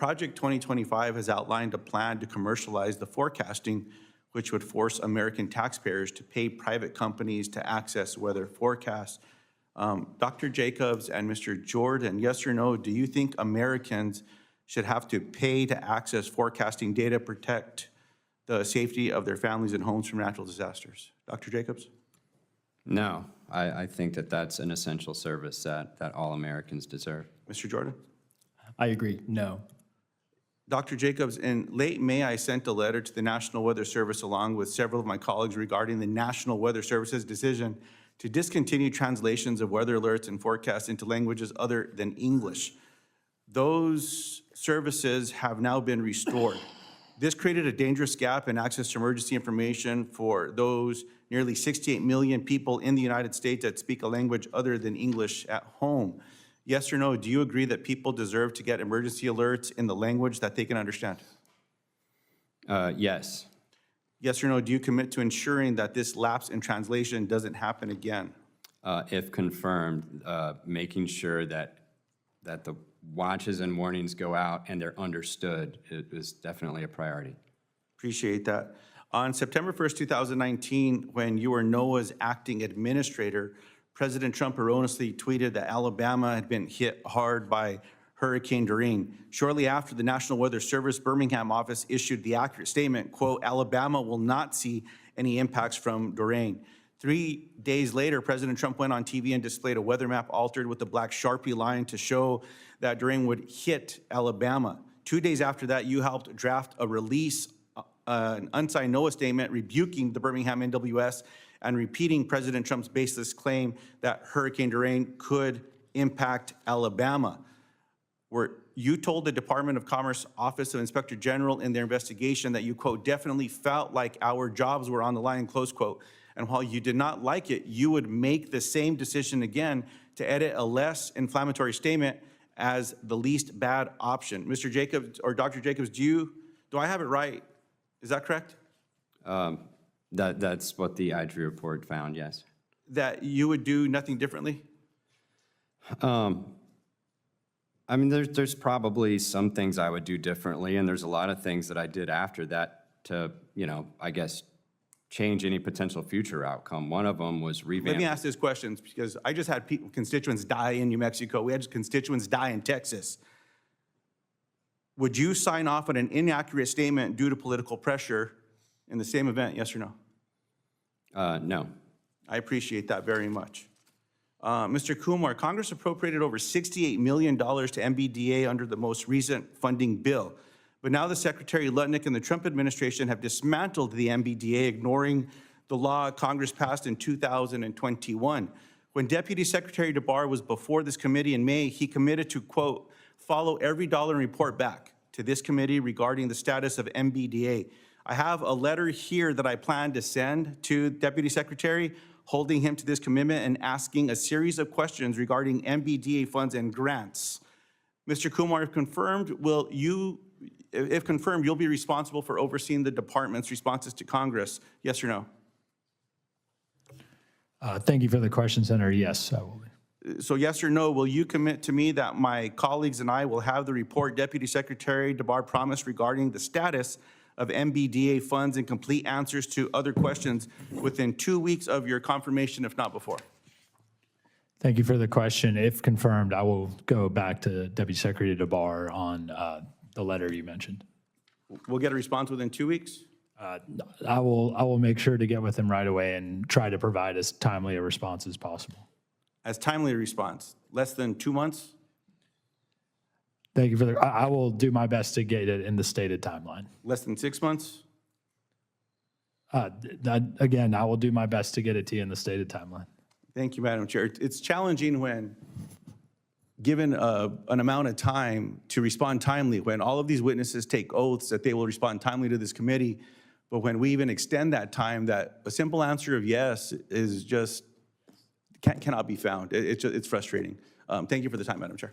Project 2025 has outlined a plan to commercialize the forecasting, which would force American taxpayers to pay private companies to access weather forecasts. Dr. Jacobs and Mr. Jordan, yes or no, do you think Americans should have to pay to access forecasting data, protect the safety of their families and homes from natural disasters? Dr. Jacobs? No, I think that that's an essential service that all Americans deserve. Mr. Jordan? I agree, no. Dr. Jacobs, in late May, I sent a letter to the National Weather Service along with several of my colleagues regarding the National Weather Service's decision to discontinue translations of weather alerts and forecasts into languages other than English. Those services have now been restored. This created a dangerous gap in access to emergency information for those nearly 68 million people in the United States that speak a language other than English at home. Yes or no, do you agree that people deserve to get emergency alerts in the language that they can understand? Yes. Yes or no, do you commit to ensuring that this lapse in translation doesn't happen again? If confirmed, making sure that the watches and warnings go out and they're understood is definitely a priority. Appreciate that. On September 1st, 2019, when you were NOAA's acting administrator, President Trump erroneously tweeted that Alabama had been hit hard by Hurricane Dorian. Shortly after, the National Weather Service Birmingham office issued the accurate statement, quote, Alabama will not see any impacts from Dorian. 3 days later, President Trump went on TV and displayed a weather map altered with a black Sharpie line to show that Dorian would hit Alabama. 2 days after that, you helped draft a release, an unsigned NOAA statement rebuking the Birmingham NWS and repeating President Trump's baseless claim that Hurricane Dorian could impact Alabama. Where you told the Department of Commerce Office of Inspector General in their investigation that you, quote, definitely felt like our jobs were on the line, close quote. And while you did not like it, you would make the same decision again to edit a less inflammatory statement as the least bad option. Mr. Jacobs or Dr. Jacobs, do I have it right? Is that correct? That's what the IG report found, yes. That you would do nothing differently? I mean, there's probably some things I would do differently, and there's a lot of things that I did after that to, I guess, change any potential future outcome. One of them was revamp. Let me ask this question, because I just had constituents die in New Mexico. We had constituents die in Texas. Would you sign off on an inaccurate statement due to political pressure in the same event, yes or no? No. I appreciate that very much. Mr. Kumar, Congress appropriated over $68 million to MBDA under the most recent funding bill. But now the Secretary Lutnick and the Trump administration have dismantled the MBDA, ignoring the law Congress passed in 2021. When Deputy Secretary DeBar was before this committee in May, he committed to, quote, follow every dollar and report back to this committee regarding the status of MBDA. I have a letter here that I plan to send to Deputy Secretary, holding him to this commitment and asking a series of questions regarding MBDA funds and grants. Mr. Kumar, if confirmed, you'll be responsible for overseeing the department's responses to Congress, yes or no? Thank you for the question, Senator. Yes, I will be. So yes or no, will you commit to me that my colleagues and I will have the report Deputy Secretary DeBar promised regarding the status of MBDA funds and complete answers to other questions within 2 weeks of your confirmation, if not before? Thank you for the question. If confirmed, I will go back to Deputy Secretary DeBar on the letter you mentioned. We'll get a response within 2 weeks? I will make sure to get with him right away and try to provide as timely a response as possible. As timely a response, less than 2 months? Thank you for the, I will do my best to get it in the stated timeline. Less than 6 months? Again, I will do my best to get it to you in the stated timeline. Thank you, Madam Chair. It's challenging when given an amount of time to respond timely, when all of these witnesses take oaths that they will respond timely to this committee, but when we even extend that time, that a simple answer of yes is just, cannot be found. It's frustrating. Thank you for the time, Madam Chair.